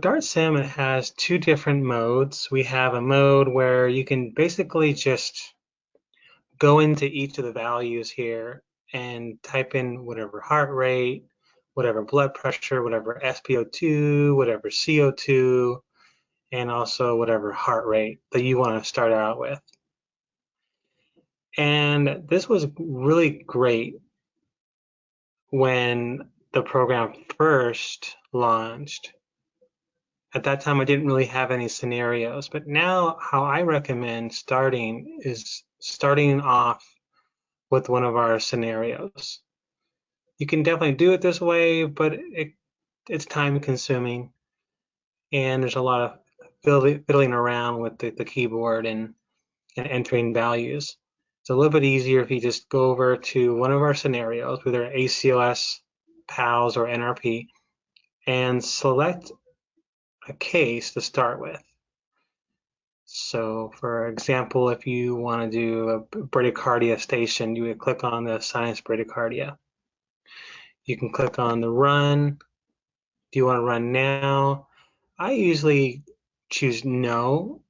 Dart Sim has two different modes. We have a mode where you can basically just go into each of the values here and type in whatever heart rate, whatever blood pressure, whatever SpO2, whatever CO2, and also whatever heart rate that you want to start out with. And this was really great when the program first launched. At that time, I didn't really have any scenarios, but now how I recommend starting is starting off with one of our scenarios. You can definitely do it this way, but it's time consuming and there's a lot of fiddling around with the keyboard and entering values. It's a little bit easier if you just go over to one of our scenarios, whether ACLS, PALS, or NRP, and select a case to start with. So for example, if you want to do a bradycardia station, you would click on the sinus bradycardia. You can click on the run. Do you want to run now? I usually choose no,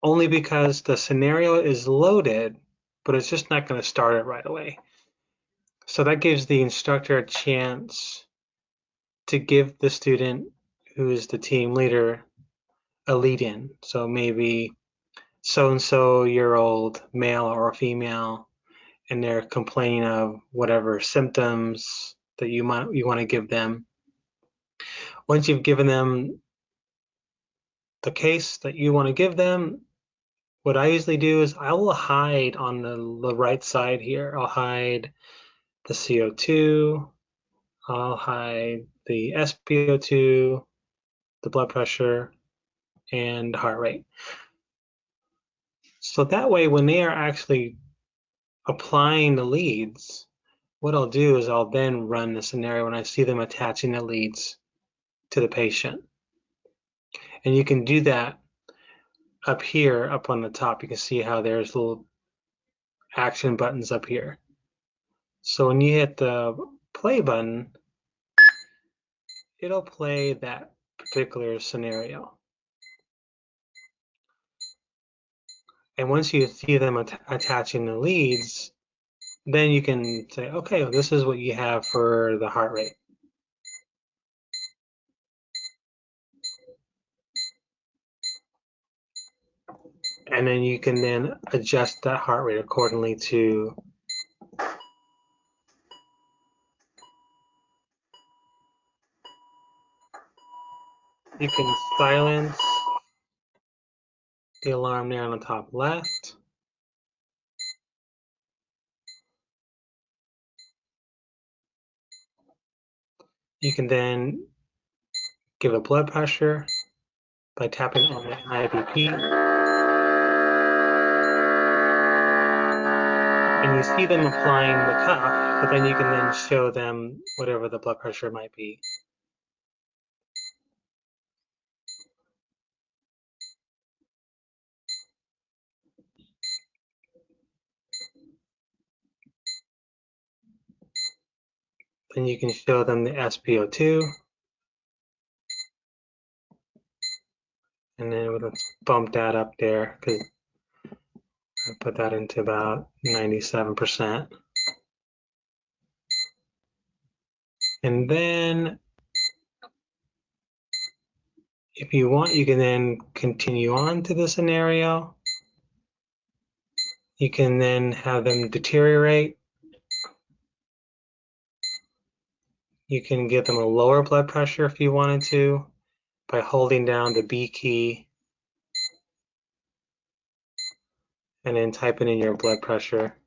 only because the scenario is loaded, but it's just not going to start it right away. So that gives the instructor a chance to give the student who is the team leader a lead in. So maybe so-and-so year old male or female, and they're complaining of whatever symptoms that you want to give them. Once you've given them the case that you want to give them, what I usually do is I will hide on the right side here. I'll hide the CO2, I'll hide the SpO2, the blood pressure, and heart rate. So that way, when they are actually applying the leads, what I'll do is I'll then run the scenario when I see them attaching the leads to the patient. And you can do that up here, up on the top. You can see how there's little action buttons up here. So when you hit the play button, it'll play that particular scenario. And once you see them attaching the leads, then you can say, okay, well, this is what you have for the heart rate. And then you can then adjust that heart rate accordingly to you can silence the alarm there on the top left. You can then give a blood pressure by tapping on the IVP. And you see them applying the cuff, but then you can then show them whatever the blood pressure might be. Then you can show them the SpO2. And then we'll bump that up there because I put that into about 97%. And then if you want, you can then continue on to the scenario. You can then have them deteriorate. You can give them a lower blood pressure if you wanted to by holding down the B key and then typing in your blood pressure.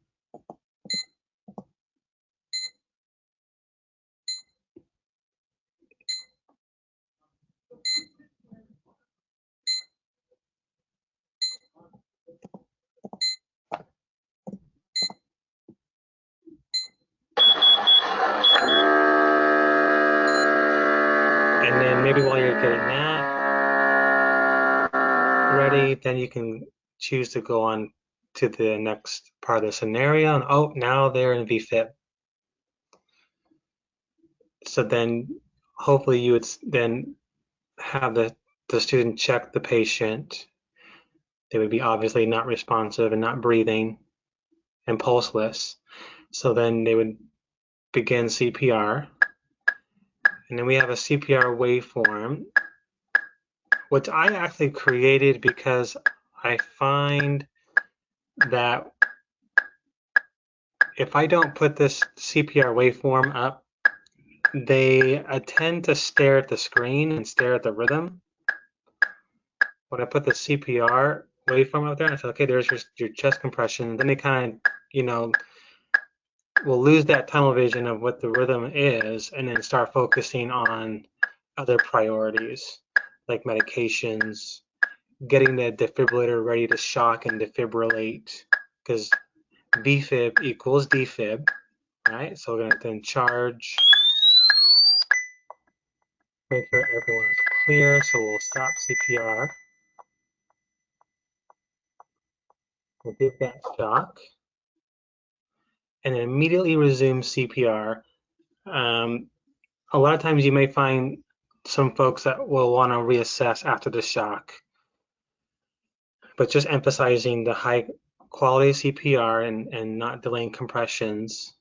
And then maybe while you're getting that ready, then you can choose to go on to the next part of the scenario. And oh, now they're in VFib. So then hopefully you would then have the student check the patient. They would be obviously not responsive and not breathing and pulseless. So then they would begin CPR. And then we have a CPR waveform, which I actually created because I find that if I don't put this CPR waveform up, they tend to stare at the screen and stare at the rhythm. When I put the CPR waveform up there, I said, okay, there's your chest compression. Then they kind of, will lose that tunnel vision of what the rhythm is and then start focusing on other priorities like medications, getting the defibrillator ready to shock and defibrillate, because VFib equals defib, right? So we're going to then charge, make sure everyone's clear, so we'll stop CPR. We'll give that shock, and then immediately resume CPR. A lot of times you may find some folks that will want to reassess after the shock, but just emphasizing the high quality CPR and not delaying compressions.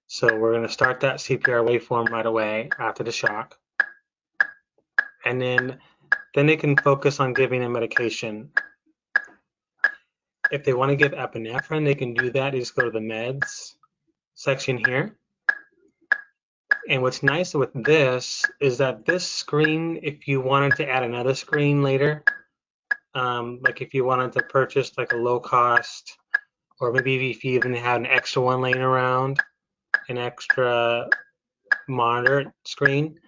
So we're going to start that CPR waveform right away after the shock. And then they can focus on giving a medication. If they want to give epinephrine, they can do that. They just go to the meds section here. And what's nice with this is that this screen, if you wanted to add another screen later, like if you wanted to purchase like a low cost, or maybe if you even had an extra one laying around, an extra monitor screen,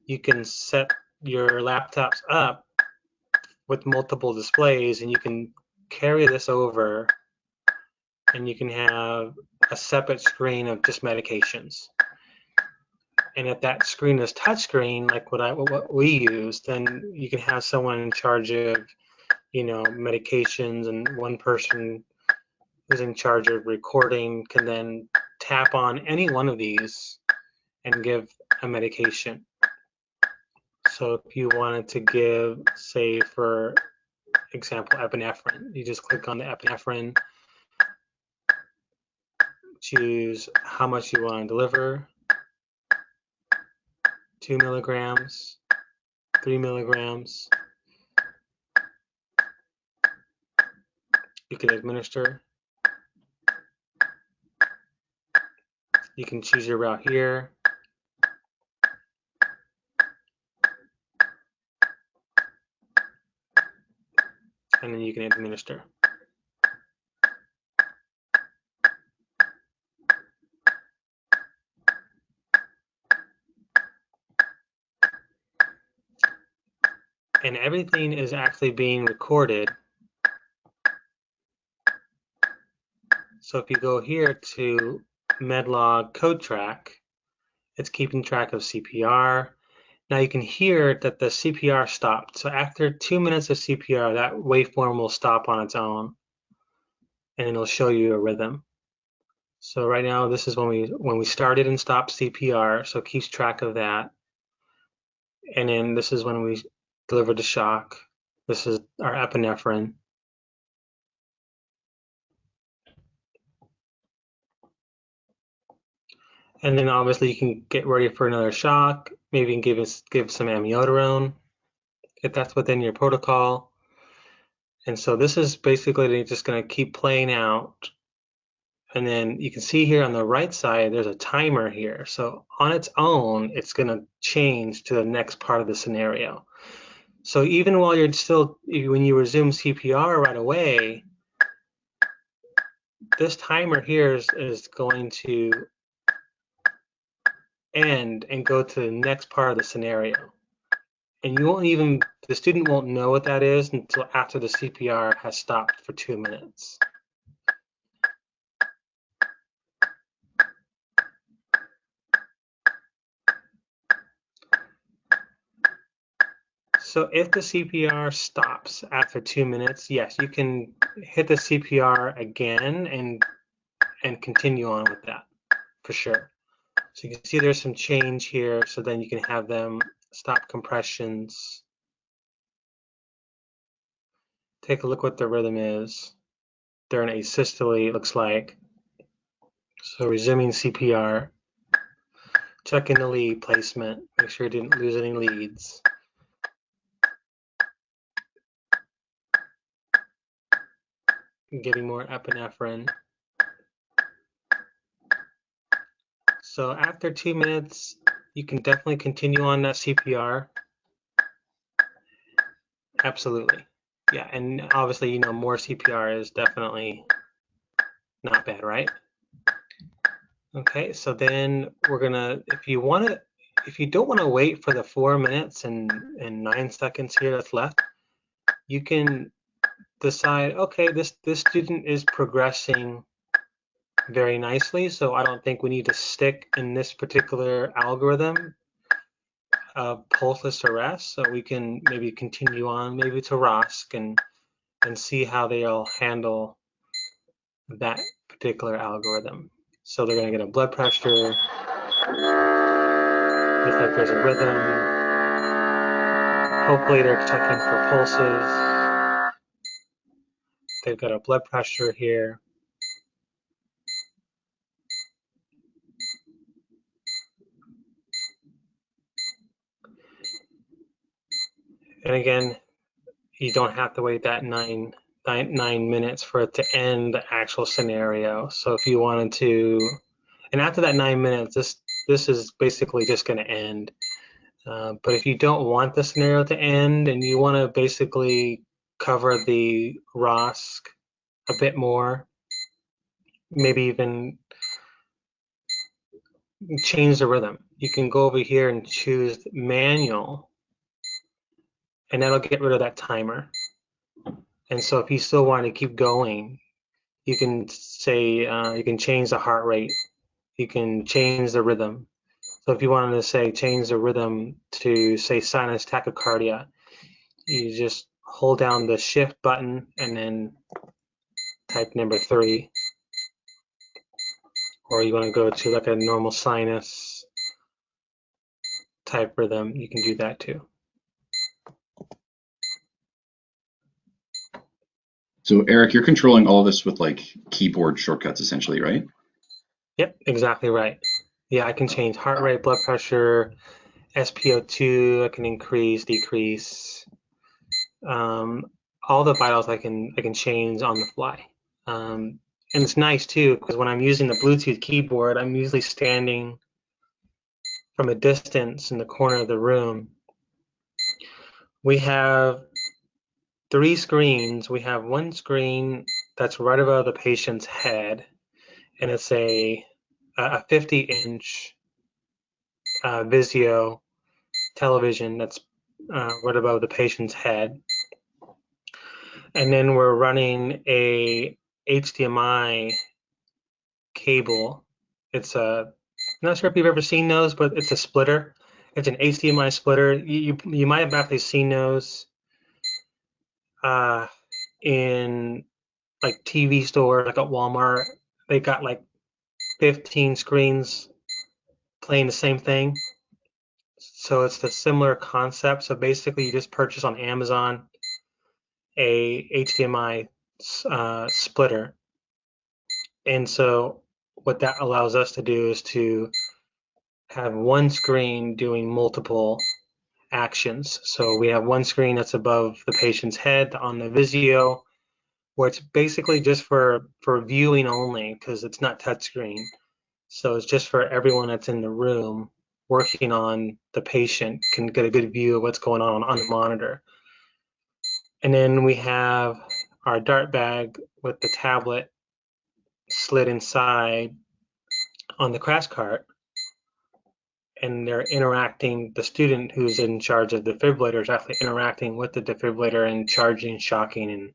you can set your laptops up with multiple displays and you can carry this over and you can have a separate screen of just medications. And if that screen is touchscreen, like what we use, then you can have someone in charge of, medications, and one person who's in charge of recording can then tap on any one of these and give a medication. So if you wanted to give, say, for example, epinephrine, you just click on the epinephrine, choose how much you want to deliver, 2 milligrams, 3 milligrams. You can administer. You can choose your route here. And then you can administer. And everything is actually being recorded. So if you go here to MedLog code track, it's keeping track of CPR. Now you can hear that the CPR stopped. So after 2 minutes of CPR, that waveform will stop on its own, and it'll show you a rhythm. So right now, this is when we started and stopped CPR, so it keeps track of that. And then this is when we delivered the shock. This is our epinephrine. And then obviously you can get ready for another shock. Maybe you can give some amiodarone if that's within your protocol. And so this is basically just going to keep playing out. And then you can see here on the right side, there's a timer here. So on its own, it's going to change to the next part of the scenario. So even while you're still, when you resume CPR right away, this timer here is going to end and go to the next part of the scenario. And the student won't know what that is until after the CPR has stopped for 2 minutes. So if the CPR stops after 2 minutes, yes, you can hit the CPR again and continue on with that for sure. So you can see there's some change here, so then you can have them stop compressions. Take a look what the rhythm is. They're in asystole, it looks like. So resuming CPR. Checking the lead placement. Make sure you didn't lose any leads. Getting more epinephrine. So after 2 minutes, you can definitely continue on that CPR. Absolutely. Yeah, and obviously, you know, more CPR is definitely not bad, right? Okay, so then we're gonna, if you don't want to wait for the 4 minutes and 9 seconds here that's left, you can decide, okay, this student is progressing very nicely, so I don't think we need to stick in this particular algorithm of pulseless arrest. So we can maybe continue on, maybe to ROSC and see how they'll handle that particular algorithm. So they're going to get a blood pressure, looks like there's a rhythm. Hopefully they're checking for pulses. They've got a blood pressure here. And again, you don't have to wait that nine minutes for it to end the actual scenario. So if you wanted to, and after that 9 minutes, this is basically just going to end. But if you don't want the scenario to end and you want to basically cover the ROSC a bit more, maybe even change the rhythm. You can go over here and choose manual, and that'll get rid of that timer. And so if you still want to keep going, you can say, you can change the heart rate, you can change the rhythm. So if you wanted to say change the rhythm to say sinus tachycardia, you just hold down the shift button and then type number 3. Or you want to go to like a normal sinus type rhythm, you can do that too. So Eric, you're controlling all of this with like keyboard shortcuts essentially, right? Yep, exactly right. Yeah, I can change heart rate, blood pressure, SpO2, I can increase, decrease. All the vitals I can change on the fly. And it's nice too, because when I'm using the Bluetooth keyboard, I'm usually standing from a distance in the corner of the room. We have 3 screens. We have one screen that's right above the patient's head, and it's a 50-inch Vizio television that's right above the patient's head. And then we're running a HDMI cable. It's a, I'm not sure if you've ever seen those, but it's a splitter. It's an HDMI splitter. You might have actually seen those in like TV store, like at Walmart. They got like 15 screens playing the same thing. So it's the similar concept. So basically, you just purchase on Amazon a HDMI splitter, and so what that allows us to do is to have one screen doing multiple actions. So we have one screen that's above the patient's head on the Vizio, where it's basically just for viewing only because it's not touchscreen. So it's just for everyone that's in the room working on the patient can get a good view of what's going on the monitor. And then we have our dart bag with the tablet slid inside on the crash cart, and they're interacting, the student who's in charge of the defibrillator is actually interacting with the defibrillator and charging, shocking, and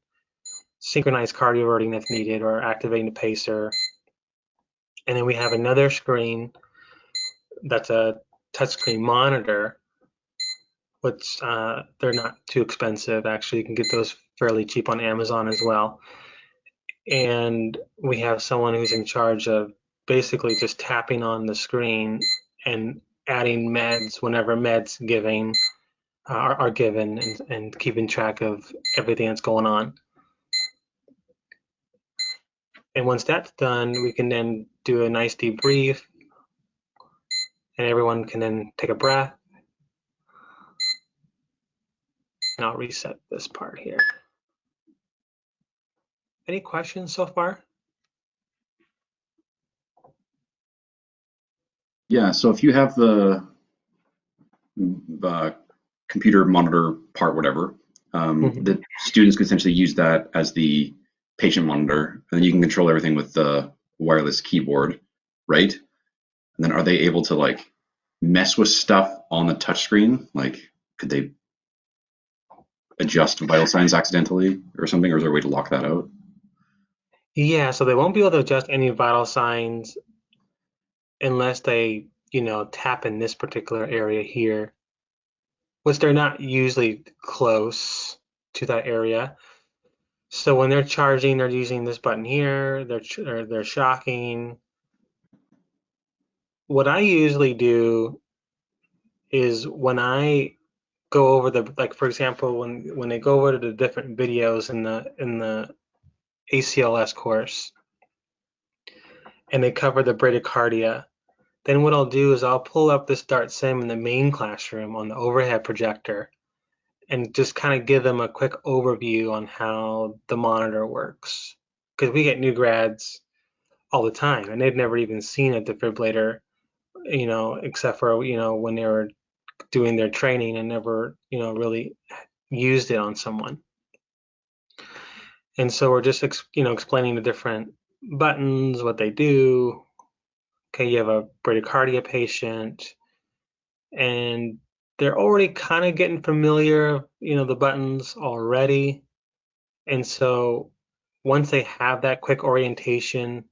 synchronized cardioverting if needed, or activating the pacer. And then we have another screen that's a touchscreen monitor, which they're not too expensive. Actually, you can get those fairly cheap on Amazon as well. And we have someone who's in charge of basically just tapping on the screen and adding meds whenever meds are given, and keeping track of everything that's going on. And once that's done, we can then do a nice debrief, and everyone can then take a breath. And I'll reset this part here. Any questions so far? Yeah, so if you have the computer monitor part, whatever, the students could essentially use that as the patient monitor, and then you can control everything with the wireless keyboard, right? And then are they able to like mess with stuff on the touchscreen? Like, could they adjust vital signs accidentally or something, or is there a way to lock that out? Yeah, so they won't be able to adjust any vital signs unless they, tap in this particular area here, which they're not usually close to that area. So when they're charging, they're using this button here. They're shocking. What I usually do is when I go over like for example, when they go over to the different videos in the ACLS course and they cover the bradycardia, then what I'll do is I'll pull up this Dart Sim in the main classroom on the overhead projector and just kind of give them a quick overview on how the monitor works. Because we get new grads all the time and they've never even seen a defibrillator, except for, when they were doing their training and never, really used it on someone. And so we're just, explaining the different buttons, what they do. Okay, you have a bradycardia patient, and they're already kind of getting familiar, the buttons already. And so once they have that quick orientation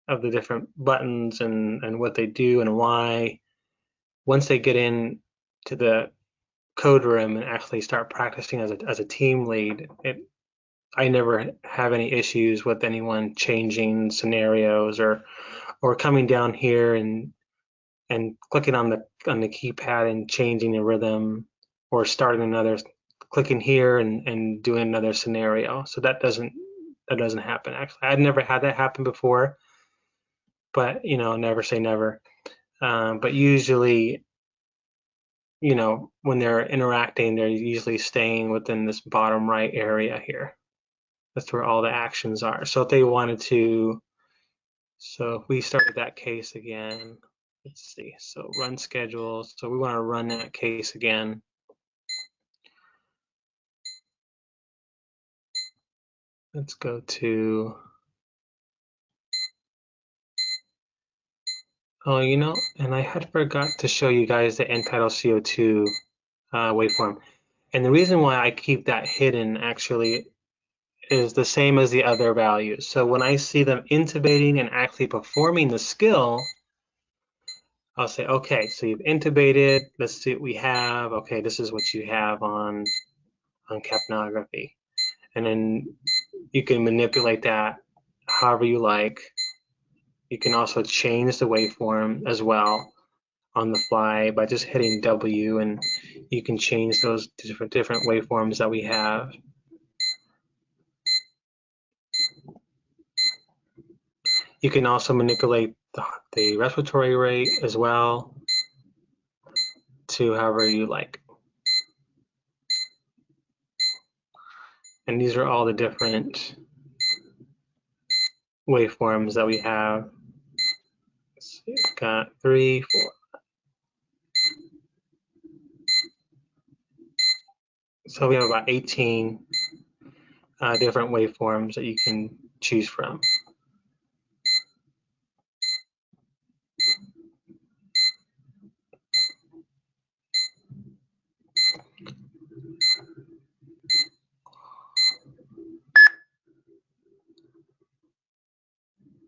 of the different buttons and what they do and why, once they get in to the code room and actually start practicing as a team lead, I never have any issues with anyone changing scenarios or coming down here and clicking on the keypad and changing the rhythm, or starting another, clicking here and doing another scenario. So that doesn't happen. Actually, I've never had that happen before, but never say never. But usually, when they're interacting, they're usually staying within this bottom right area here. That's where all the actions are. So if they wanted to, so if we started that case again, let's see, so run schedule. So we want to run that case again. Let's go to, oh, and I had forgot to show you guys the end tidal CO2 waveform. And the reason why I keep that hidden actually is the same as the other values. So when I see them intubating and actually performing the skill, I'll say, okay, so you've intubated. Let's see what we have. Okay, this is what you have on capnography. And then you can manipulate that however you like. You can also change the waveform as well on the fly by just hitting W, and you can change those different waveforms that we have. You can also manipulate the respiratory rate as well to however you like. And these are all the different waveforms that we have. Let's see, we've got 3, 4. So we have about 18 different waveforms that you can choose from.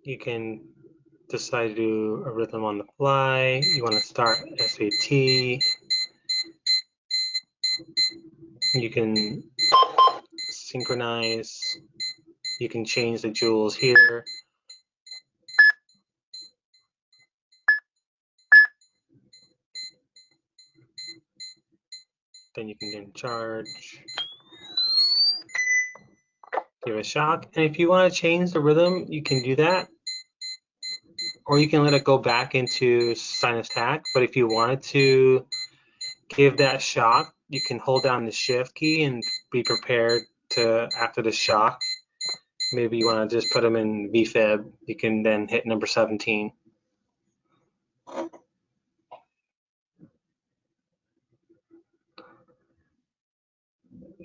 You can decide to do a rhythm on the fly. You want to start SAT. You can synchronize. You can change the joules here. then you can then charge, give a shock. And if you want to change the rhythm, you can do that. Or you can let it go back into sinus tach. But if you wanted to give that shock, you can hold down the shift key and be prepared to, after the shock, maybe you want to just put them in VFib. You can then hit number 17.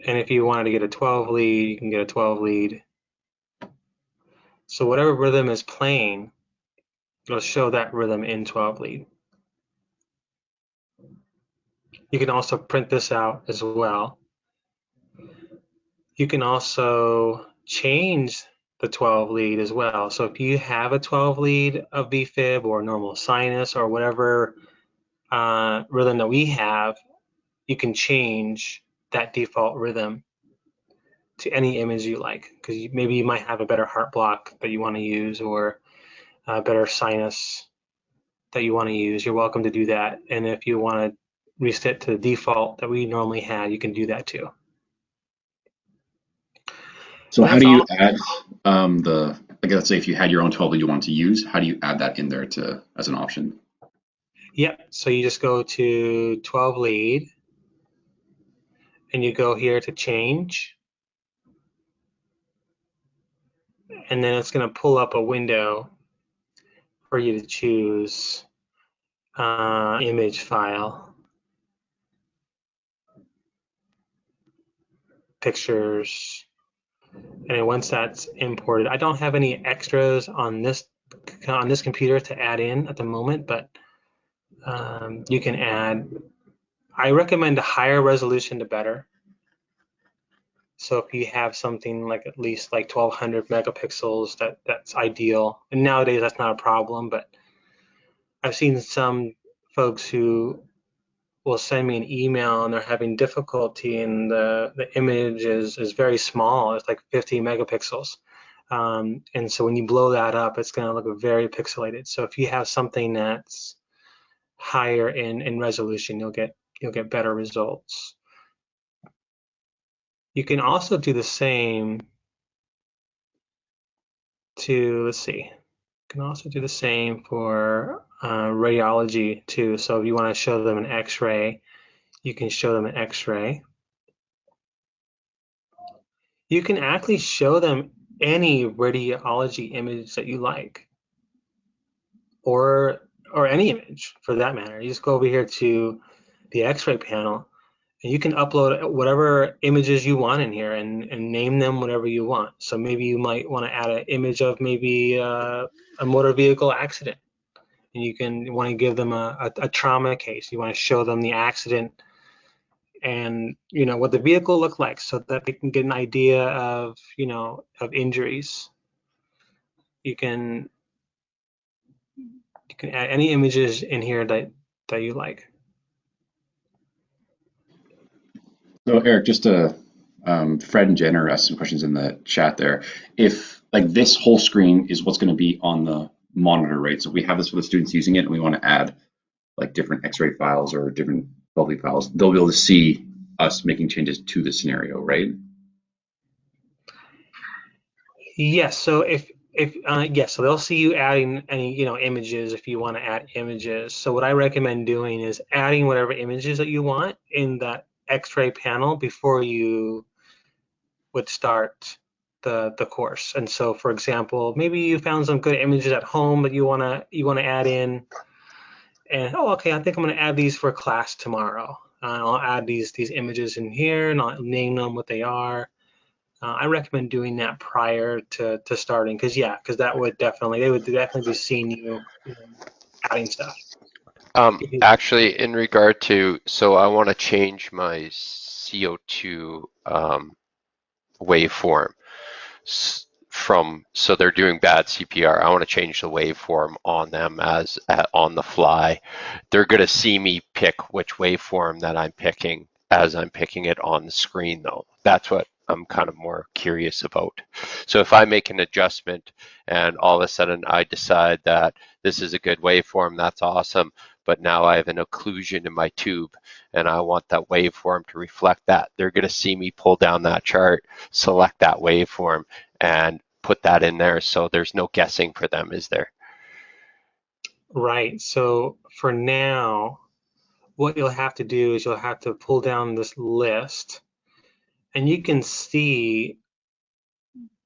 And if you wanted to get a 12 lead, you can get a 12 lead. So whatever rhythm is playing, it'll show that rhythm in 12 lead. You can also print this out as well. You can also change the 12 lead as well. So if you have a 12 lead of VFib or normal sinus or whatever rhythm that we have, you can change that default rhythm to any image you like, because maybe you might have a better heart block that you want to use or a better sinus that you want to use. You're welcome to do that. And if you want to reset to the default that we normally had, you can do that too. So how do you add like let's say if you had your own 12 lead you want to use, how do you add that in there to as an option? Yep, so you just go to 12 lead and you go here to change. And then it's going to pull up a window for you to choose image file, pictures, and then once that's imported, I don't have any extras on this computer to add in at the moment, but you can add. I recommend a higher resolution the better. So if you have something like at least like 1200 megapixels, that's ideal. And nowadays that's not a problem, but I've seen some folks who will send me an email and they're having difficulty and the image is very small. It's like 50 megapixels. And so when you blow that up, it's going to look very pixelated. So if you have something that's higher in resolution, you'll get better results. You can also do the same to, let's see, you can also do the same for radiology too. So if you want to show them an X-ray, you can show them an X-ray. You can actually show them any radiology image that you like, or any image for that matter. You just go over here to the X-ray panel, and you can upload whatever images you want in here and name them whatever you want. So maybe you might want to add an image of maybe a motor vehicle accident, and you can want to give them a trauma case. You want to show them the accident and what the vehicle looked like, so that they can get an idea of of injuries. You can add any images in here that you like. So Eric, just to Fred and Jenner asked some questions in the chat there. If like this whole screen is what's going to be on the monitor, right? So if we have this for the students using it and we want to add like different X-ray files or different Dolby files, they'll be able to see us making changes to the scenario, right? Yes. So yes, so they'll see you adding any images if you want to add images. So what I recommend doing is adding whatever images that you want in that X-ray panel before you would start the course. And so, for example, maybe you found some good images at home that you wanna add in, and okay, I think I'm gonna add these for class tomorrow. I'll add these images in here and I'll name them what they are. I recommend doing that prior to starting, because they would definitely be seeing you adding stuff. Actually, in regard to, so I want to change my CO2 waveform so they're doing bad CPR. I want to change the waveform on them as on the fly. They're going to see me pick which waveform that I'm picking as I'm picking it on the screen, though. That's what I'm kind of more curious about. So if I make an adjustment and all of a sudden I decide that this is a good waveform, that's awesome. but now I have an occlusion in my tube and I want that waveform to reflect that. They're going to see me pull down that chart, select that waveform, and put that in there, so there's no guessing for them, is there? Right. So for now, what you'll have to do is you'll have to pull down this list, and you can see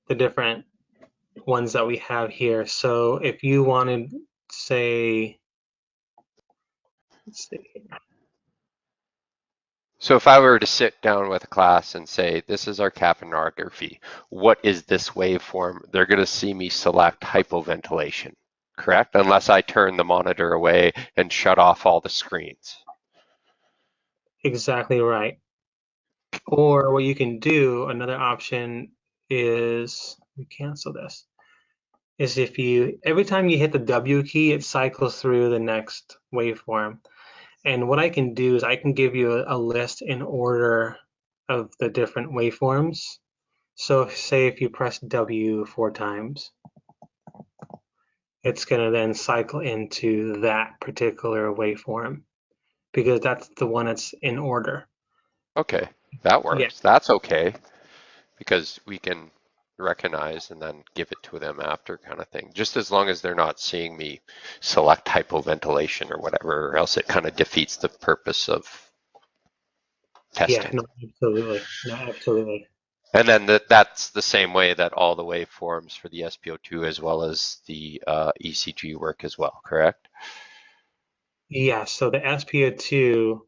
the different ones that we have here. So if you wanted, say, let's see. So if I were to sit down with a class and say, this is our capnography, what is this waveform? They're going to see me select hypoventilation, correct? Unless I turn the monitor away and shut off all the screens. Exactly right. Or what you can do, another option is, we cancel this, is if you, every time you hit the W key, it cycles through the next waveform. And what I can do is I can give you a list in order of the different waveforms. So say if you press W 4 times, it's going to then cycle into that particular waveform because that's the one that's in order. Okay, that Yeah. works. That's okay, because we can recognize and then give it to them after, kind of thing. Just as long as they're not seeing me select hypoventilation or whatever, or else it kind of defeats the purpose of Yeah, testing. no, absolutely. No, absolutely. And then that's the same way that all the waveforms for the SpO2 as well as the ECG work as well, correct? Yeah, so the SpO2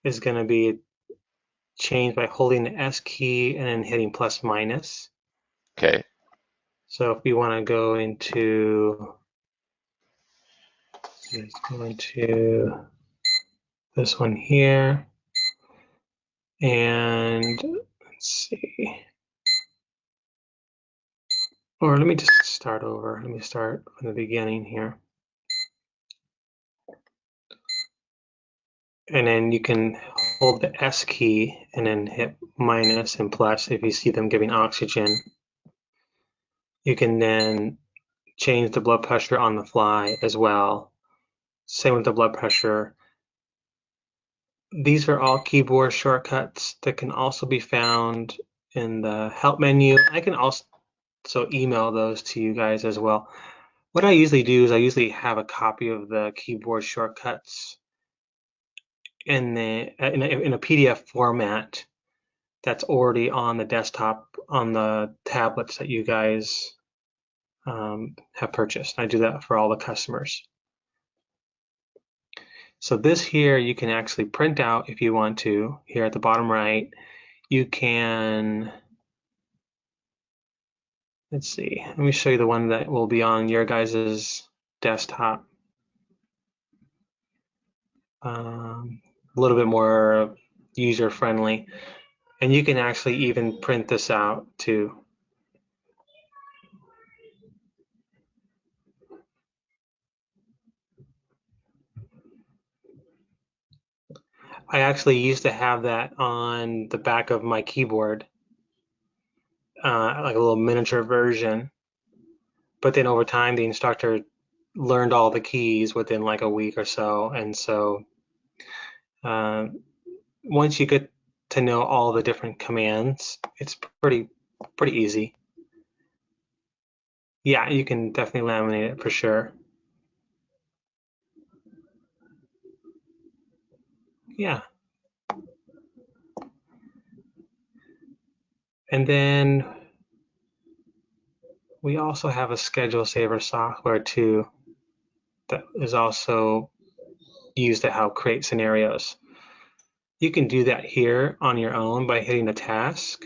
is going to be changed by holding the S key and then hitting plus minus. Okay. So if we want to go into, let's go into this one here, and let's see, or let me just start over. Let me start from the beginning here. And then you can hold the S key and then hit minus and plus if you see them giving oxygen. You can then change the blood pressure on the fly as well. Same with the blood pressure. These are all keyboard shortcuts that can also be found in the help menu. I can also email those to you guys as well. What I usually do is I usually have a copy of the keyboard shortcuts in a PDF format that's already on the desktop on the tablets that you guys have purchased. I do that for all the customers. So this here you can actually print out if you want to. Here at the bottom right, you can, let's see, let me show you the one that will be on your guys's desktop. A little bit more user friendly. And you can actually even print this out too. I actually used to have that on the back of my keyboard, like a little miniature version. But then over time, the instructor learned all the keys within like a week or so. And so once you get to know all the different commands, it's pretty easy. Yeah, you can definitely laminate it for sure. Yeah. And then we also have a schedule saver software too that is also used to help create scenarios. You can do that here on your own by hitting the task.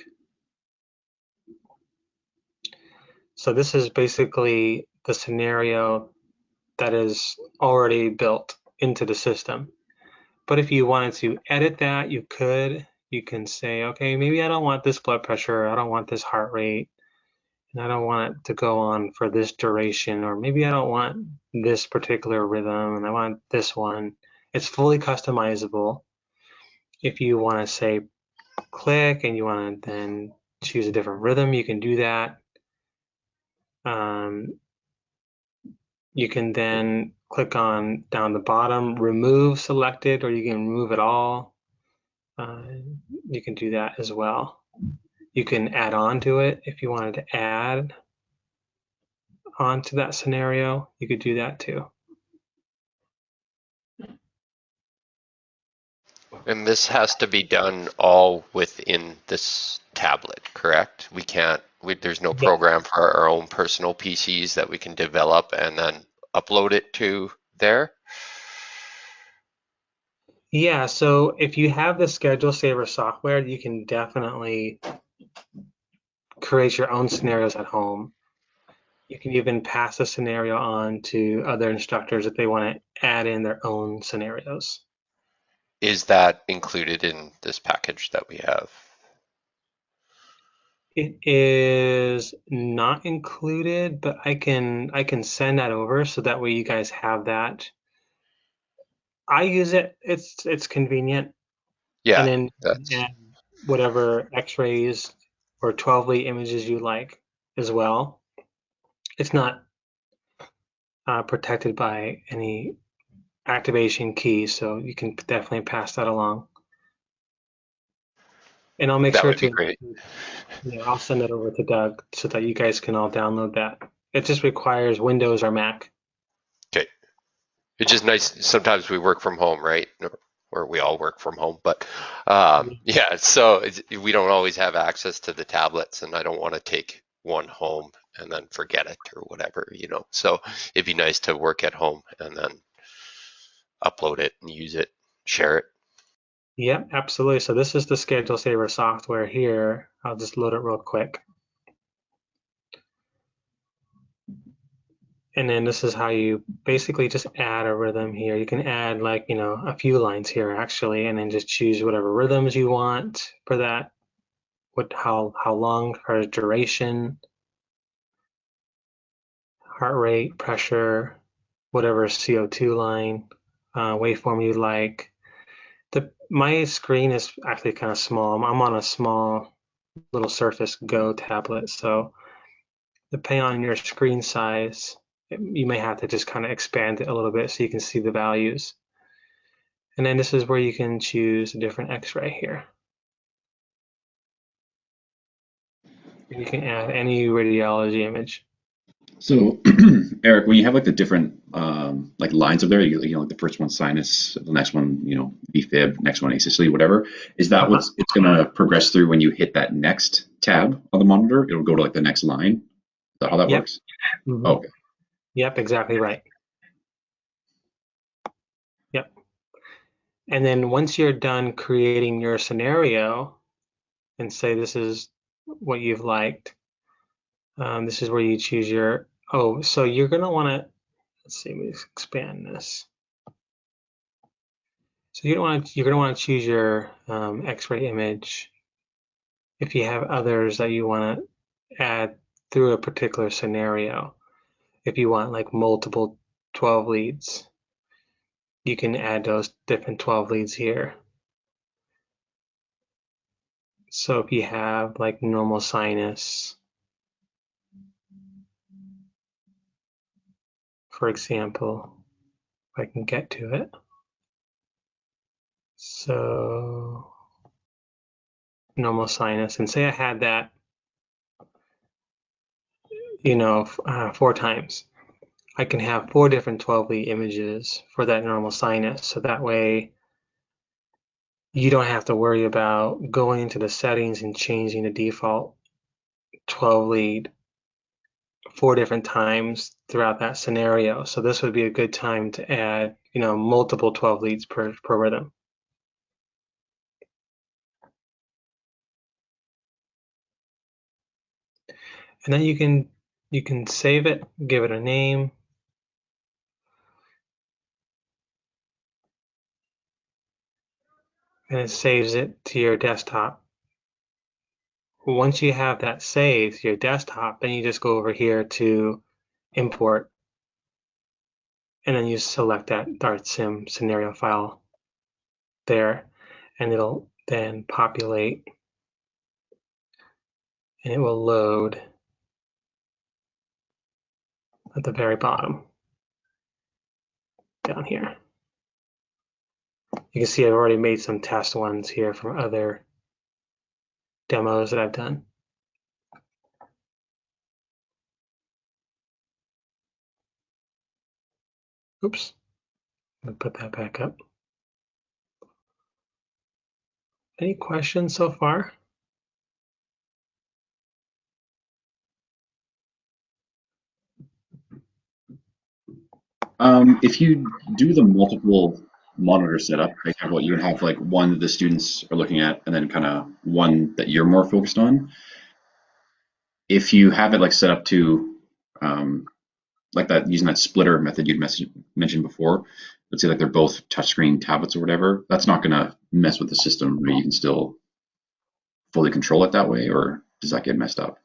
So this is basically the scenario that is already built into the system. But if you wanted to edit that, you could. You can say, okay, maybe I don't want this blood pressure, I don't want this heart rate, and I don't want it to go on for this duration, or maybe I don't want this particular rhythm and I want this one. It's fully customizable. If you want to say click and you want to then choose a different rhythm, you can do that. You can then click on down the bottom, remove selected, or you can remove it all. You can do that as well. You can add on to it if you wanted to add onto that scenario. You could do that too. And this has to be done all within this tablet, correct? We can't, there's no Yeah. program for our own personal PCs that we can develop and then upload it to there? Yeah, so if you have the schedule saver software, you can definitely create your own scenarios at home. You can even pass a scenario on to other instructors if they want to add in their own scenarios. Is that included in this package that we have? It is not included, but I can send that over so that way you guys have that. I use it. It's convenient, and Yeah, then that's, add whatever X-rays or 12 lead images you like as well. It's not protected by any activation keys, so you can definitely pass that along. And I'll make that sure would be to, great. yeah, I'll send it over to Doug so that you guys can all download that. It just requires Windows or Mac. Okay. It's just nice. Sometimes we work from home, right? Or we all work from home, but yeah, so we don't always have access to the tablets, and I don't want to take one home and then forget it or whatever, you know. So it'd be nice to work at home and then upload it and use it, share it. Yep, absolutely. So this is the schedule saver software here. I'll just load it real quick. And then this is how you basically just add a rhythm here. You can add like, a few lines here actually, and then just choose whatever rhythms you want for that. How long, for duration, heart rate, pressure, whatever CO2 line, waveform you like. My screen is actually kind of small. I'm on a small little Surface Go tablet, so depending on your screen size, you may have to just kind of expand it a little bit so you can see the values. And then this is where you can choose a different X-ray here. And you can add any radiology image. So, Eric, when you have like the different like lines up there, like the first one sinus, the next one, defib, next one asystole, whatever, is that Uh-huh. what's it's gonna progress through when you hit that next tab on the monitor? It'll go to like the next line. Is that how that Yep. works? Mm-hmm. Okay. Yep, exactly right. Yep. And then once you're done creating your scenario and say this is what you've liked, this is where you choose your, so you're going to want to, let's see, let me expand this. So you're going to want to choose your X-ray image if you have others that you want to add through a particular scenario. If you want like multiple 12 leads, you can add those different 12 leads here. So if you have like normal sinus, for example, if I can get to it. So normal sinus, and say I had that, 4 times. I can have 4 different 12 lead images for that normal sinus. So that way you don't have to worry about going into the settings and changing the default 12 lead 4 different times throughout that scenario. So this would be a good time to add, multiple 12 leads per rhythm. And then you can save it, give it a name, and it saves it to your desktop. Once you have that saved to your desktop, then you just go over here to import, and then you select that DartSim scenario file there, and it'll then populate, and it will load at the very bottom. down here. You can see I've already made some test ones here from other demos that I've done. Oops, I'm gonna put that back up. Any questions so far? If you do the multiple monitor setup, for example, you would have like one that the students are looking at and then kind of one that you're more focused on. If you have it like set up to like that, using that splitter method you'd mentioned before, let's say like they're both touchscreen tablets or whatever, that's not going to mess with the system, right? You can still fully control it that way, or does that get messed up?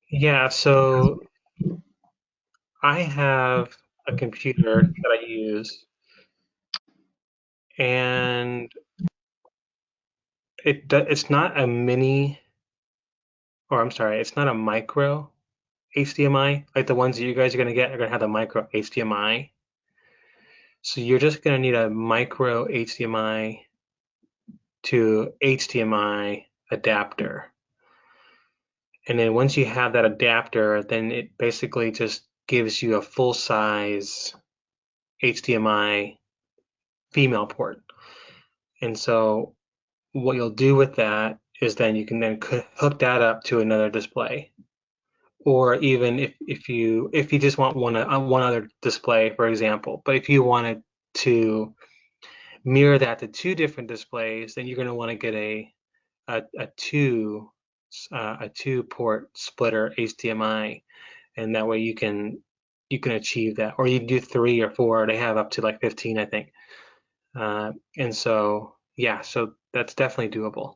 Yeah, so I have a computer that I use, and it's not a mini, or I'm sorry, it's not a micro HDMI like the ones that you guys are going to get are going to have the micro HDMI. So you're just going to need a micro HDMI to HDMI adapter. And then once you have that adapter, then it basically just gives you a full size HDMI female port. And so what you'll do with that is then you can then hook that up to another display. Or even if you just want one other display, for example, but if you wanted to mirror that to two different displays, then you're going to want to get a two port splitter HDMI, and that way you can achieve that. Or you do 3 or 4. They have up to like 15, I think. And so yeah, so that's definitely doable.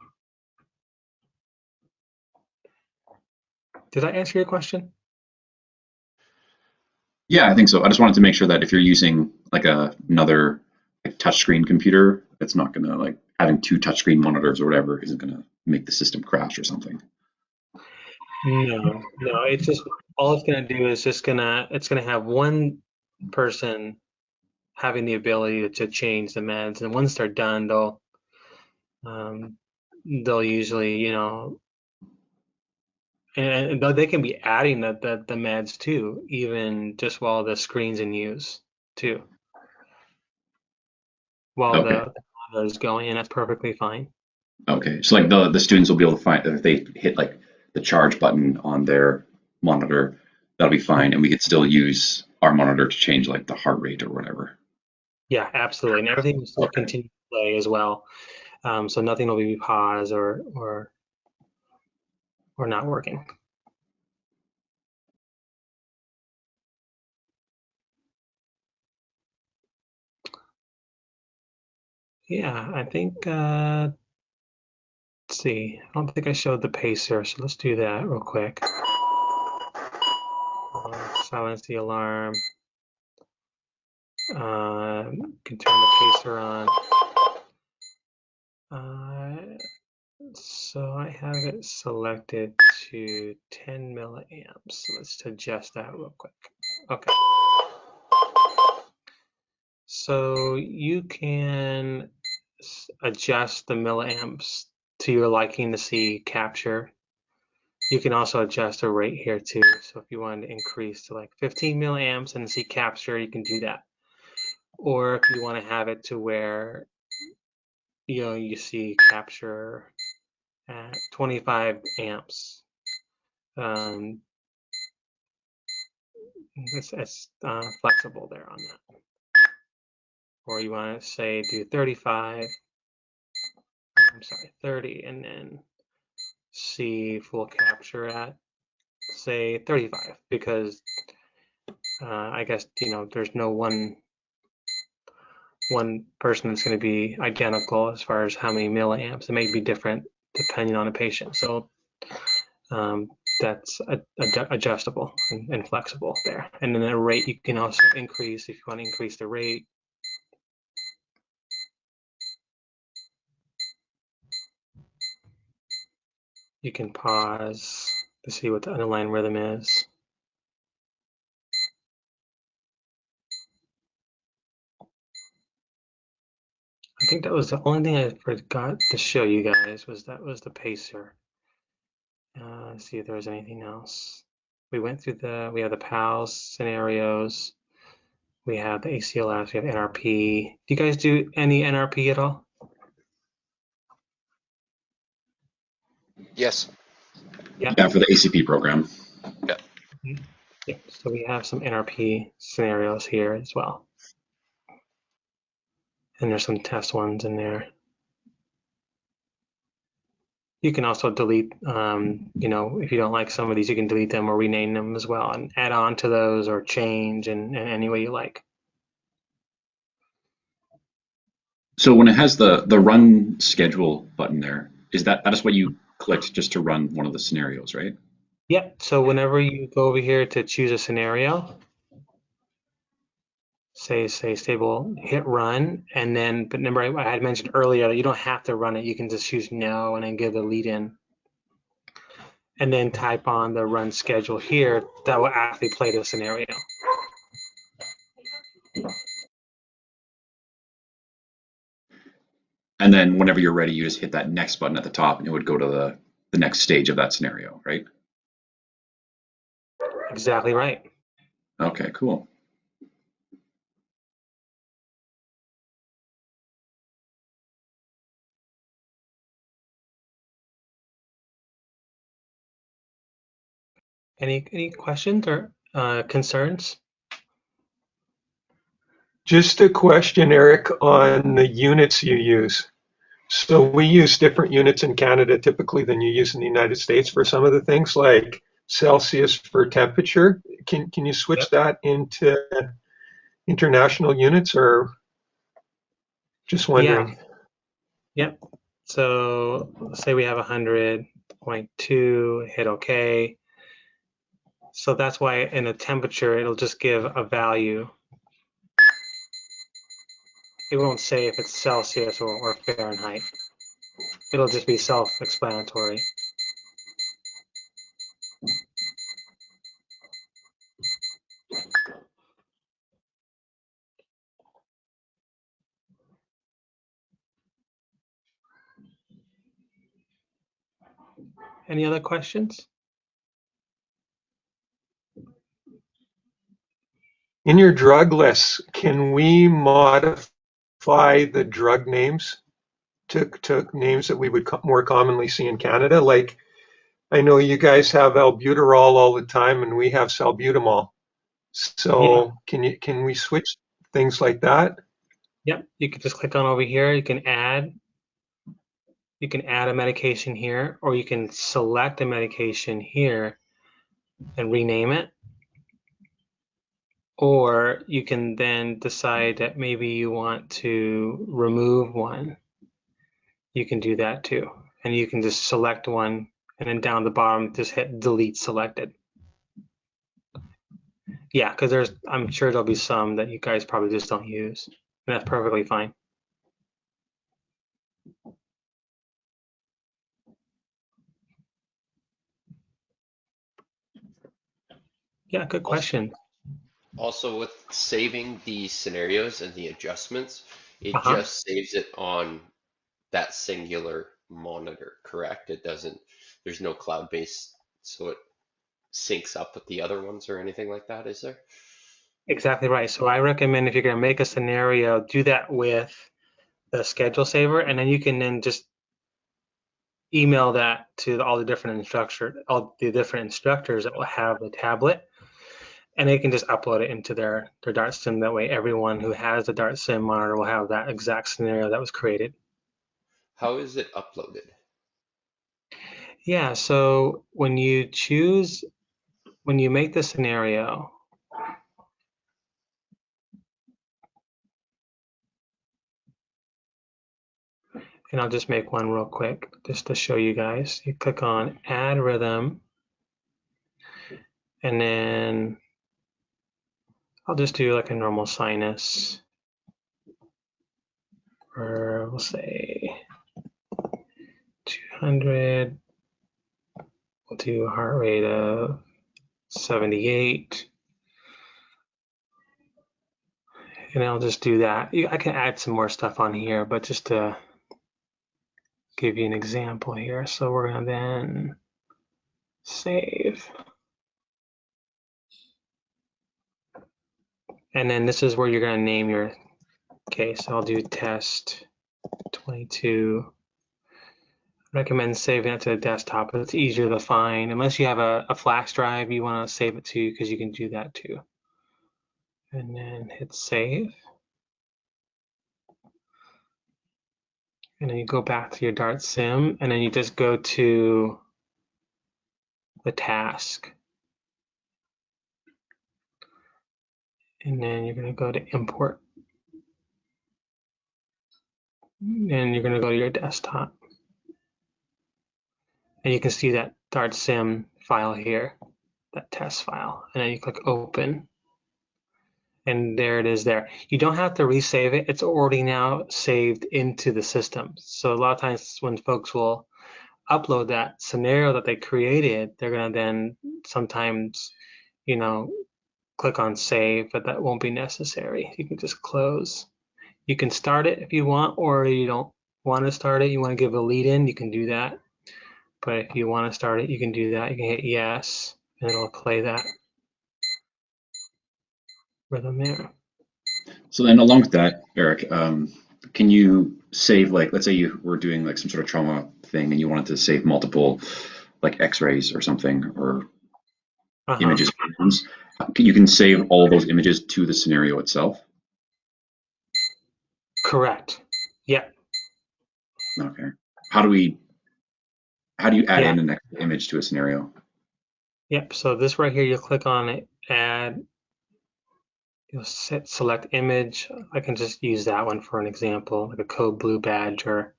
Did I answer your question? Yeah, I think so. I just wanted to make sure that if you're using like another like touchscreen computer, it's not gonna like having two touchscreen monitors or whatever isn't gonna make the system crash or something. No, no. It's just all it's gonna do is it's gonna have one person having the ability to change the meds, and once they're done, um, they'll usually, and they can be adding the meds too, even just while the screen's in use too, while Okay. the monitor is going, and that's perfectly fine. Okay. So like the students will be able to find if they hit like the charge button on their monitor, that'll be fine, and we could still use our monitor to change like the heart rate or whatever. Yeah, absolutely, and everything will still Okay. continue to play as well. So nothing will be paused or not working. Yeah, I think, let's see, I don't think I showed the pacer, so let's do that real quick. Silence the alarm. Can turn the pacer on. So I have it selected to 10 milliamps. Let's adjust that real quick. Okay. So you can adjust the milliamps to your liking to see capture. You can also adjust a rate here too. So if you wanted to increase to like 15 milliamps and see capture, you can do that. Or if you want to have it to where you see capture at 25 amps. It's flexible there on that. Or you want to say do 35, I'm sorry, 30, and then see full capture at say 35, because I guess there's no one person that's going to be identical as far as how many milliamps. It may be different depending on the patient. So that's adjustable and flexible there. And then the rate you can also increase if you want to increase the rate. You can pause to see what the underlying rhythm is. think that was the only thing I forgot to show you guys was the pacer. Let's see if there was anything else. We went through we have the PALS scenarios. We have the ACLS, we have NRP. Do you guys do any NRP at all? Yes. Yeah, for the ACP program. Yeah. Yeah, so we have some NRP scenarios here as well. And there's some test ones in there. You can also delete, if you don't like some of these, you can delete them or rename them as well and add on to those or change in any way you like. So when it has the run schedule button there, that is what you clicked just to run one of the scenarios, right? Yep. So whenever you go over here to choose a scenario, say stable, hit run, and then, but remember I had mentioned earlier that you don't have to run it. You can just choose no and then give the lead in. And then type on the run schedule here. That will actually play the scenario. And then whenever you're ready, you just hit that next button at the top and it would go to the next stage of that scenario, right? Exactly right. Okay, cool. Any questions or concerns? Just a question, Eric, on the units you use. So we use different units in Canada typically than you use in the United States for some of the things, like Celsius for temperature. Can you switch that into international units, or just wondering? Yeah. Yep. So let's say we have 100.2, hit OK. So that's why in the temperature, it'll just give a value. It won't say if it's Celsius or Fahrenheit. It'll just be self-explanatory. Any other questions? In your drug lists, can we modify the drug names to names that we would more commonly see in Canada? Like, I know you guys have albuterol all the time, and we have salbutamol. So can we switch things like that? Yep. You can just click on over here. You can add a medication here, or you can select a medication here and rename it. Or you can then decide that maybe you want to remove one. You can do that too. And you can just select one and then down the bottom, just hit delete selected. Yeah, because I'm sure there'll be some that you guys probably just don't use. And that's perfectly fine. Yeah, good question. Also, with saving the scenarios and the adjustments, it just saves it on that singular monitor, correct? It doesn't, there's no cloud-based, so it syncs up with the other ones or anything like that, is there? Exactly right. So I recommend if you're going to make a scenario, do that with the schedule saver, and then you can then just email that to all the different instructors that will have the tablet, and they can just upload it into their Dart Sim. That way, everyone who has the Dart Sim monitor will have that exact scenario that was created. How is it uploaded? Yeah, so when you make the scenario, and I'll just make one real quick just to show you guys. You click on Add Rhythm, and then I'll just do like a normal sinus, or we'll say 200. We'll do a heart rate of 78. And I'll just do that. I can add some more stuff on here, but just to give you an example here. So we're going to then save. And then this is where you're going to name your case. So I'll do test 22. Recommend saving it to the desktop. It's easier to find. Unless you have a flash drive you want to save it to, because you can do that too. And then hit save. And then you go back to your Dart Sim, and then you just go to the task. And then you're going to go to import. And you're going to go to your desktop. And you can see that Dart Sim file here, that test file. And then you click open. And there it is there. You don't have to resave it. It's already now saved into the system. So a lot of times when folks will upload that scenario that they created, they're going to then sometimes, you know, click on save, but that won't be necessary. You can just close. You can start it if you want, or you don't want to start it. You want to give a lead in, you can do that. But if you want to start it, you can do that. You can hit yes, and it'll play that rhythm there. So then along with that, Eric, can you save, like, let's say you were doing like some sort of trauma thing and you wanted to save multiple like x-rays or something, or images. You can save all those images to the scenario itself? Correct. Yeah. Okay. How do you add in an extra image to a scenario? Yep. So this right here, you'll click on it, add, you'll select image. I can just use that one for an example, like a code blue badge or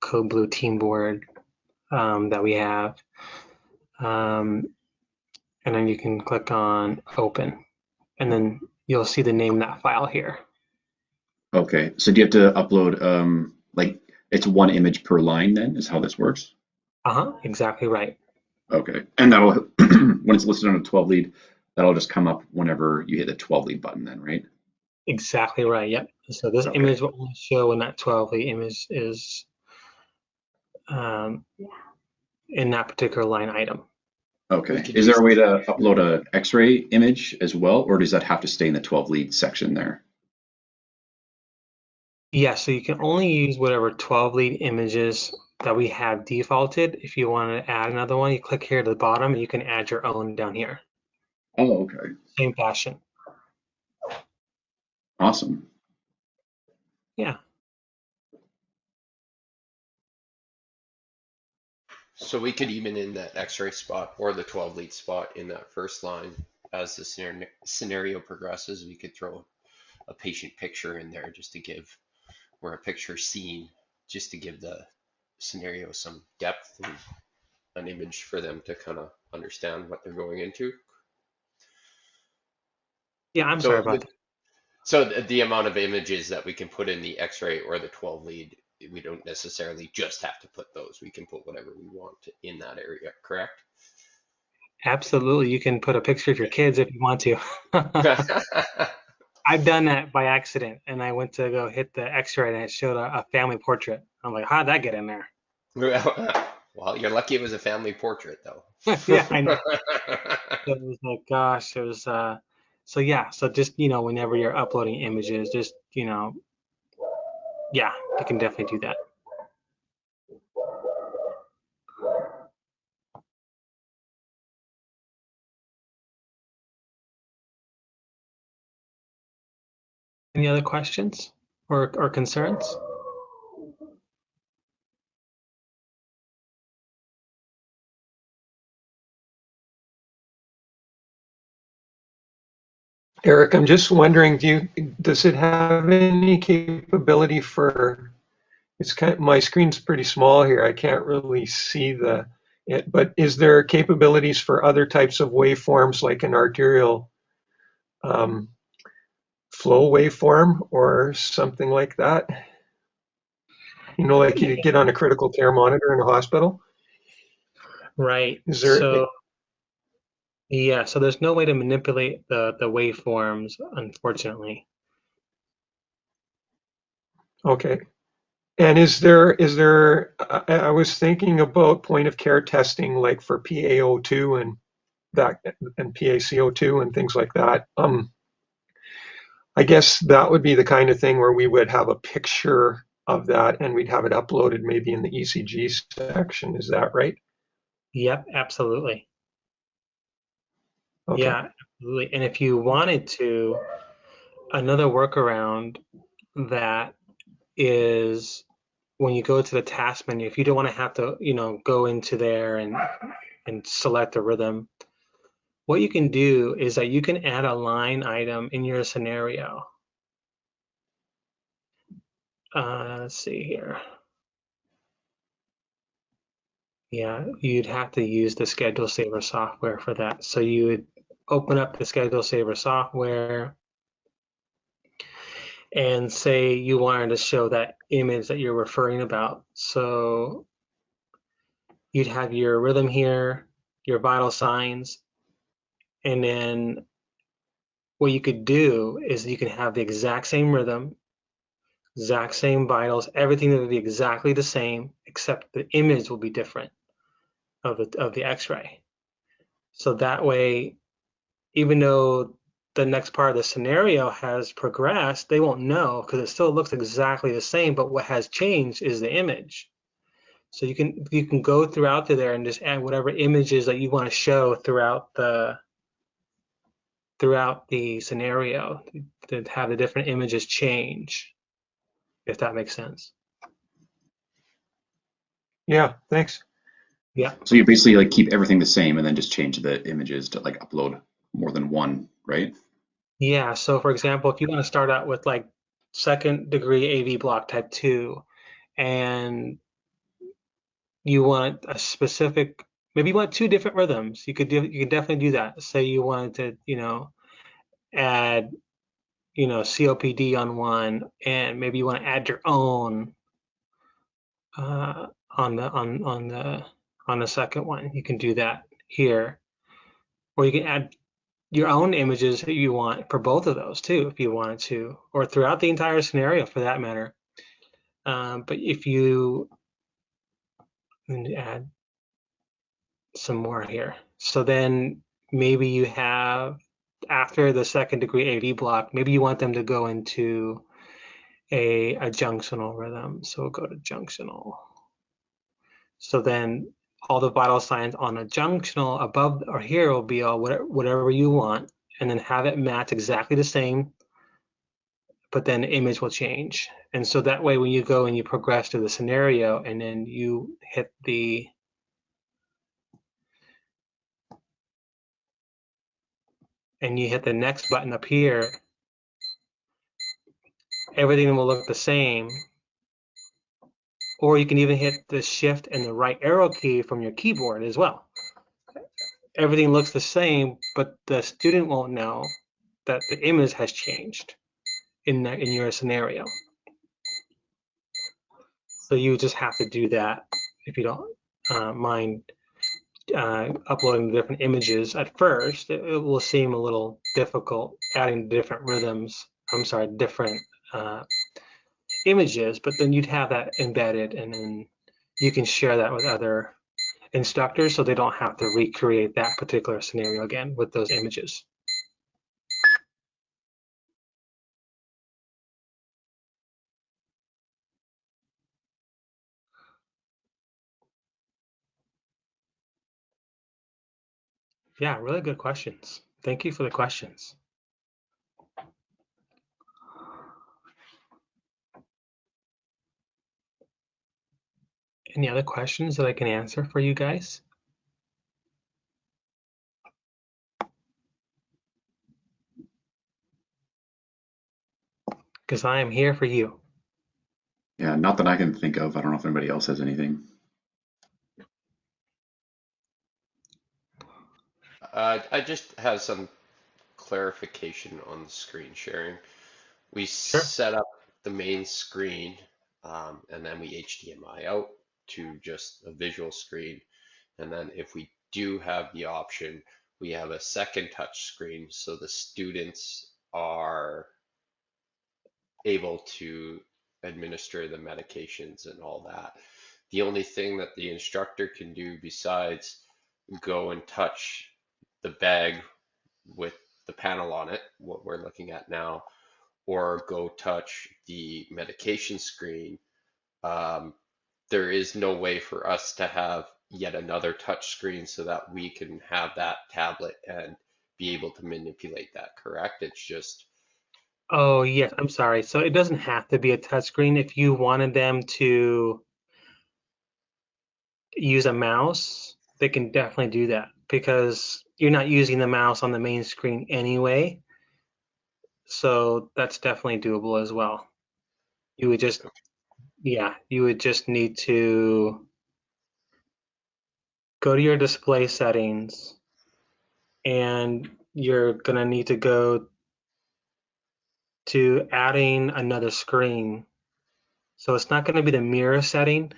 code blue team board that we have. And then you can click on open, and then you'll see the name of that file here. Okay. So do you have to upload, like, it's one image per line then, is how this works? Exactly right. Okay. And that'll, when it's listed on a 12 lead, that'll just come up whenever you hit the 12 lead button then, right? Exactly right. Yep. So this image will only show when that 12 lead image is in that particular line item. Okay. Is there a way to upload a X-ray image as well, or does that have to stay in the 12 lead section there? Yeah, so you can only use whatever 12 lead images that we have defaulted. If you want to add another one, you click here to the bottom and you can add your own down here. Oh, okay. Same fashion. Awesome. Yeah. So we could even in that X-ray spot or the 12 lead spot in that first line, as the scenario progresses, we could throw a patient picture in there just to give, or a picture scene, just to give the scenario some depth and an image for them to kind of understand what they're going into. Yeah, I'm sorry about that. So the amount of images that we can put in the X-ray or the 12 lead, we don't necessarily just have to put those. We can put whatever we want in that area, correct? Absolutely. You can put a picture of your kids if you want to. I've done that by accident, and I went to go hit the X-ray and it showed a family portrait. I'm like, how'd that get in there? Well, you're lucky it was a family portrait, though. Yeah, I know. So it was like, gosh, it was, so yeah, so just, whenever you're uploading images, just, yeah, you can definitely do that. Any other questions or concerns? Eric, I'm just wondering, does it have any capability for, my screen's pretty small here. I can't really see but is there capabilities for other types of waveforms like an arterial flow waveform or something like that? Like you get on a critical care monitor in a hospital? Right. Is there? Yeah, so there's no way to manipulate the waveforms, unfortunately. Okay. And I was thinking about point of care testing like for PaO2 and that and PaCO2 and things like that. I guess that would be the kind of thing where we would have a picture of that and we'd have it uploaded maybe in the ECG section. Is that right? Yep, absolutely. Okay. Yeah, absolutely. And if you wanted to, another workaround that is when you go to the task menu, if you don't want to have to, go into there and select a rhythm, what you can do is that you can add a line item in your scenario. Let's see here. Yeah, you'd have to use the Schedule Saver software for that. So you would open up the Schedule Saver software and say you wanted to show that image that you're referring about. So you'd have your rhythm here, your vital signs, and then what you could do is you can have the exact same rhythm, exact same vitals, everything will be exactly the same, except the image will be different of the X-ray. So that way, even though the next part of the scenario has progressed, they won't know because it still looks exactly the same, but what has changed is the image. So you can go throughout to there and just add whatever images that you want to show throughout the scenario to have the different images change, if that makes sense. Yeah, thanks. Yeah. So you basically like keep everything the same and then just change the images to like upload more than one, right? Yeah. So for example, if you want to start out with like second degree AV block type 2 and you want a specific, maybe you want two different rhythms, you could definitely do that. Say you wanted to, add, COPD on one, and maybe you want to add your own on the second one. You can do that here, or you can add your own images that you want for both of those too, if you wanted to, or throughout the entire scenario for that matter. But if you add some more here, so then maybe you have after the second degree AV block, maybe you want them to go into a junctional rhythm. So we'll go to junctional. So then all the vital signs on a junctional above or here will be all whatever you want, and then have it match exactly the same, but then the image will change. And so that way, when you go and you progress to the scenario, and then you hit the next button up here, everything will look the same. Or you can even hit the shift and the right arrow key from your keyboard as well. Everything looks the same, but the student won't know that the image has changed in your scenario. So you just have to do that if you don't mind uploading the different images at first. It will seem a little difficult adding different rhythms. I'm sorry, different images, but then you'd have that embedded, and then you can share that with other instructors so they don't have to recreate that particular scenario again with those images. Yeah, really good questions. Thank you for the questions. Any other questions that I can answer for you guys? Because I am here for you. Yeah, not that I can think of. I don't know if anybody else has anything. I just have some clarification on the screen sharing. We Sure. set up the main screen and then we HDMI out to just a visual screen. And then if we do have the option, we have a second touch screen so the students are able to administer the medications and all that. The only thing that the instructor can do besides go and touch the bag with the panel on it, what we're looking at now, or go touch the medication screen, there is no way for us to have yet another touch screen so that we can have that tablet and be able to manipulate that, correct? It's just, Oh, yes, I'm sorry. So it doesn't have to be a touchscreen. If you wanted them to use a mouse, they can definitely do that because you're not using the mouse on the main screen anyway. So that's definitely doable as well. You would just, yeah, you would just need to go to your display settings and you're gonna need to go to adding another screen. So it's not gonna be the mirror setting.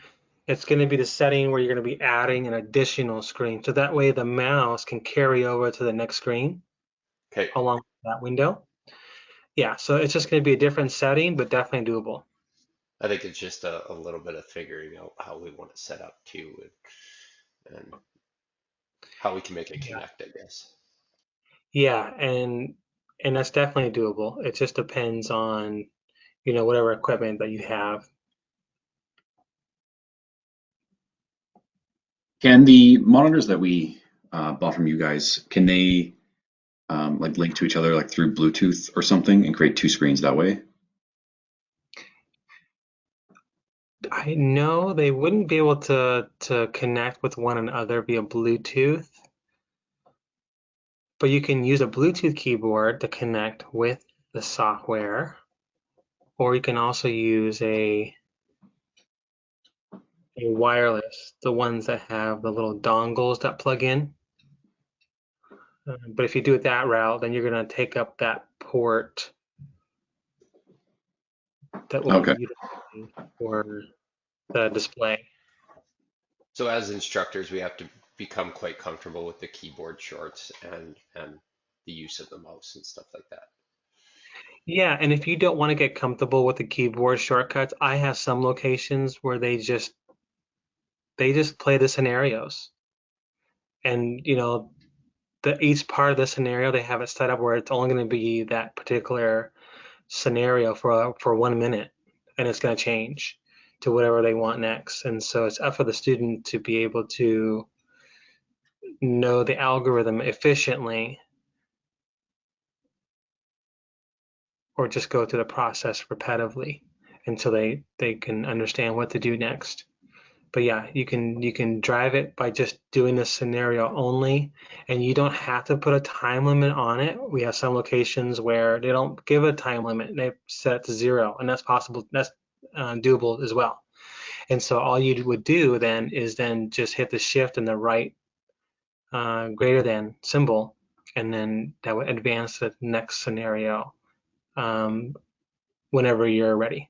It's going to be the setting where you're going to be adding an additional screen. So that way the mouse can carry over to the next screen okay, along that window. Yeah, so it's just going to be a different setting, but definitely doable. I think it's just a little bit of figuring out how we want it set up too, and how we can make it Yeah. connect, I guess. Yeah, and that's definitely doable. It just depends on, whatever equipment that you have. Can the monitors that we bought from you guys, can they like link to each other like through Bluetooth or something and create two screens that way? I know they wouldn't be able to connect with one another via Bluetooth, but you can use a Bluetooth keyboard to connect with the software, or you can also use a wireless, the ones that have the little dongles that plug in. But if you do it that route, then you're going to take up that port that will be Okay. utilized for the display. So as instructors, we have to become quite comfortable with the keyboard shorts and the use of the mouse and stuff like that. Yeah, and if you don't want to get comfortable with the keyboard shortcuts, I have some locations where they just play the scenarios. And each part of the scenario they have it set up where it's only going to be that particular scenario for 1 minute, and it's going to change to whatever they want next. And so it's up for the student to be able to know the algorithm efficiently or just go through the process repetitively until they can understand what to do next. But yeah, you can drive it by just doing the scenario only, and you don't have to put a time limit on it. We have some locations where they don't give a time limit; they set it to 0, and that's possible. That's doable as well. And so all you would do then is then just hit the shift and the right greater than symbol, and then that would advance to the next scenario um, whenever you're ready.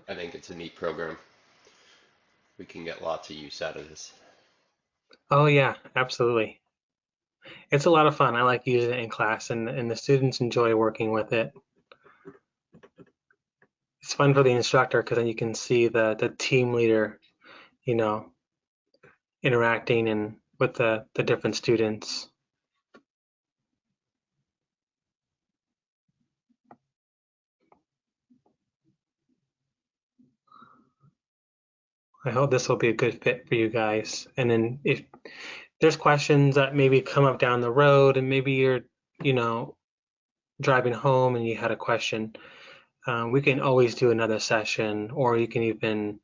I think it's a neat program. We can get lots of use out of this. Oh yeah, absolutely. It's a lot of fun. I like using it in class, and the students enjoy working with it. It's fun for the instructor because then you can see the team leader, you know, interacting and with the different students. I hope this will be a good fit for you guys. And then if there's questions that maybe come up down the road and maybe you're, you know, driving home and you had a question, we can always do another session, or you can even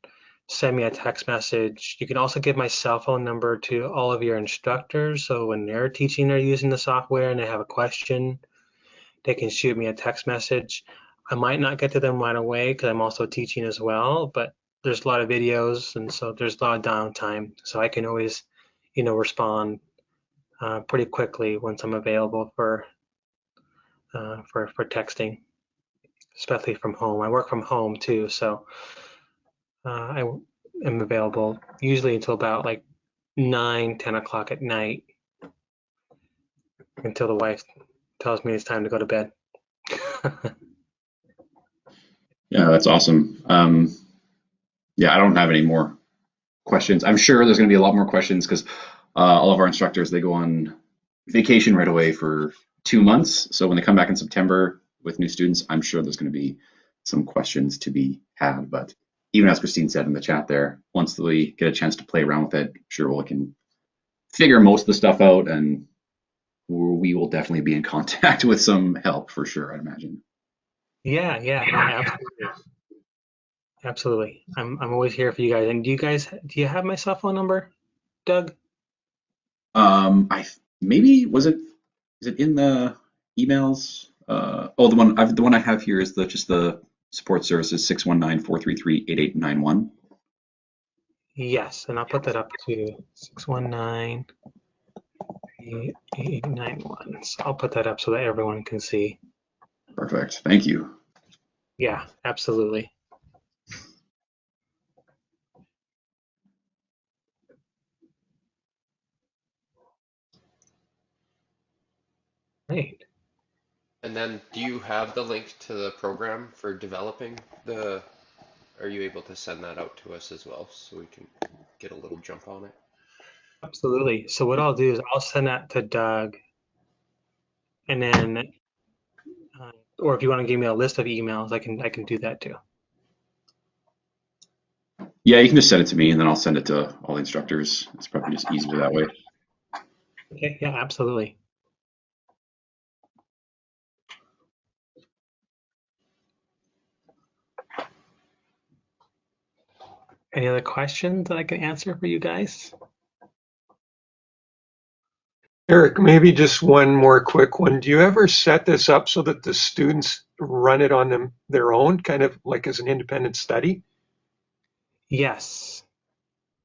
send me a text message. You can also give my cell phone number to all of your instructors. So when they're teaching or using the software and they have a question, they can shoot me a text message. I might not get to them right away because I'm also teaching as well, but there's a lot of videos and so there's a lot of downtime. So I can always, respond pretty quickly once I'm available for texting, especially from home. I work from home too, so I am available usually until about like 9, 10 o'clock at night until the wife tells me it's time to go to bed. Yeah, that's awesome. Yeah, I don't have any more questions. I'm sure there's going to be a lot more questions because all of our instructors, they go on vacation right away for 2 months. So when they come back in September with new students, I'm sure there's going to be some questions to be had. But even as Christine said in the chat there, once we get a chance to play around with it, I'm sure we can figure most of the stuff out, and we will definitely be in contact with some help for sure, I'd imagine. Yeah, absolutely. Absolutely. I'm always here for you guys. And do you have my cell phone number, Doug? I maybe is it in the emails? Oh, the one I have here is just the support services 619-433-8891. Yes, and I'll put that up to 619-8891. So I'll put that up so that everyone can see. Perfect. Thank you. Yeah, absolutely. Great. And then do you have the link to the program for developing the, are you able to send that out to us as well so we can get a little jump on it? Absolutely. So what I'll do is I'll send that to Doug, and then, or if you want to give me a list of emails, I can do that too. Yeah, you can just send it to me and then I'll send it to all the instructors. It's probably just easier that way. Okay. Yeah, absolutely. Any other questions that I can answer for you guys? Erik, maybe just one more quick one. Do you ever set this up so that the students run it on their own, kind of like as an independent study? Yes.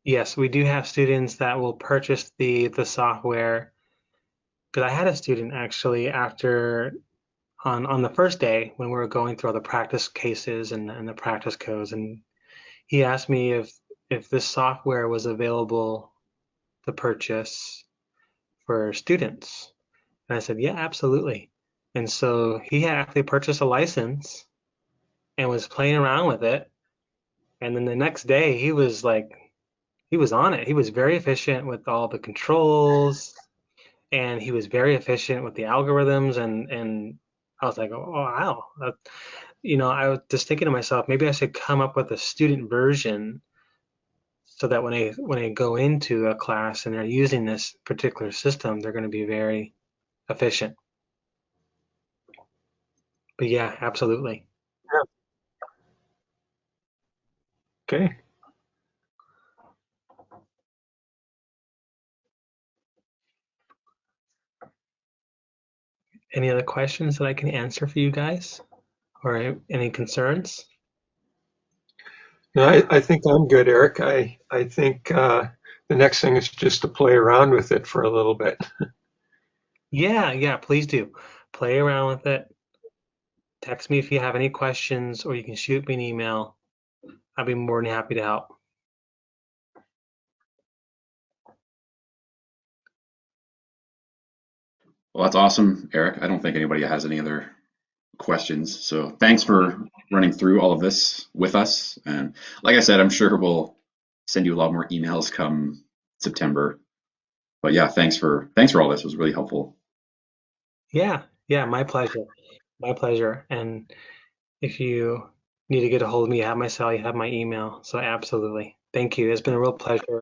Yes, we do have students that will purchase the software. Because I had a student actually after on the first day when we were going through all the practice cases and the practice codes, and he asked me if this software was available to purchase for students. And I said, yeah, absolutely. And so he had actually purchased a license and was playing around with it. And then the next day he was on it. He was very efficient with all the controls, and he was very efficient with the algorithms, and I was like, oh wow. I was just thinking to myself, maybe I should come up with a student version so that when I go into a class and they're using this particular system, they're going to be very efficient. But yeah, absolutely. Okay. Any other questions that I can answer for you guys, or any concerns? No, I think I'm good, Erik. I think the next thing is just to play around with it for a little bit. Yeah, please do. Play around with it. Text me if you have any questions, or you can shoot me an email. I'd be more than happy to help. Well, that's awesome, Erik. I don't think anybody has any other questions. So thanks for running through all of this with us. And like I said, I'm sure we'll send you a lot more emails come September. But yeah, thanks for all this. It was really helpful. Yeah, my pleasure. My pleasure. And if you need to get a hold of me, you have my cell, you have my email. So absolutely. Thank you. It's been a real pleasure